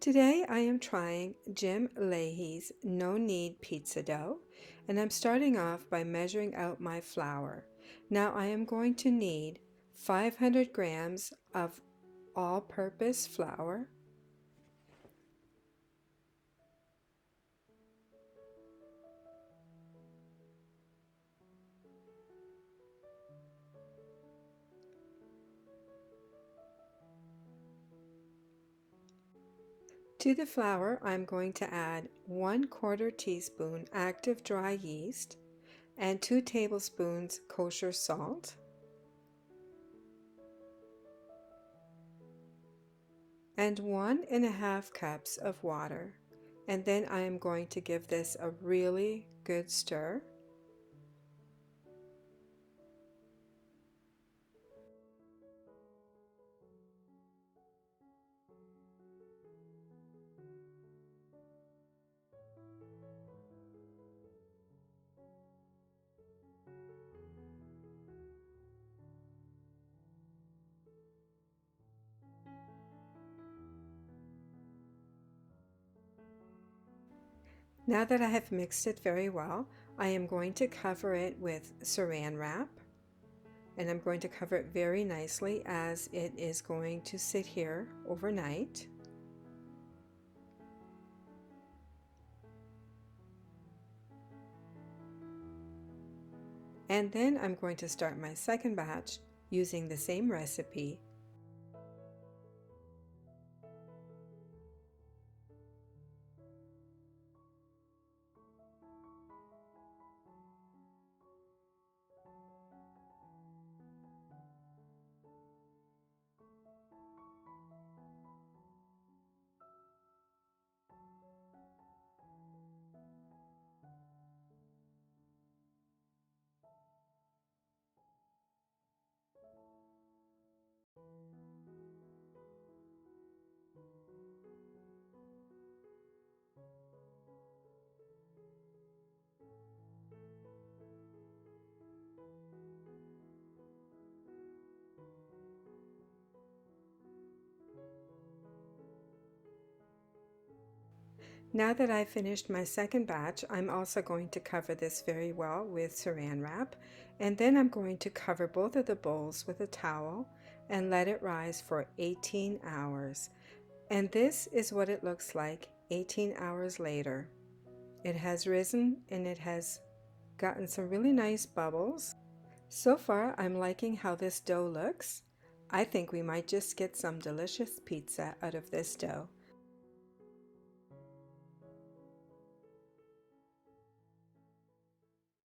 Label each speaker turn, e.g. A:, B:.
A: Today I am trying Jim Lahey's No Knead pizza dough, and I'm starting off by measuring out my flour. Now I am going to need 500 grams of all-purpose flour, to the flour I'm going to add 1/4 teaspoon active dry yeast and 2 tablespoons kosher salt and 1½ cups of water. And then I am going to give this a really good stir. Now that I have mixed it very well, I am going to cover it with saran wrap, and I'm going to cover it very nicely as it is going to sit here overnight. And then I'm going to start my second batch using the same recipe. Now that I've finished my second batch, I'm also going to cover this very well with saran wrap, and then I'm going to cover both of the bowls with a towel and let it rise for 18 hours. And this is what it looks like 18 hours later. It has risen and it has gotten some really nice bubbles. So far, I'm liking how this dough looks. I think we might just get some delicious pizza out of this dough.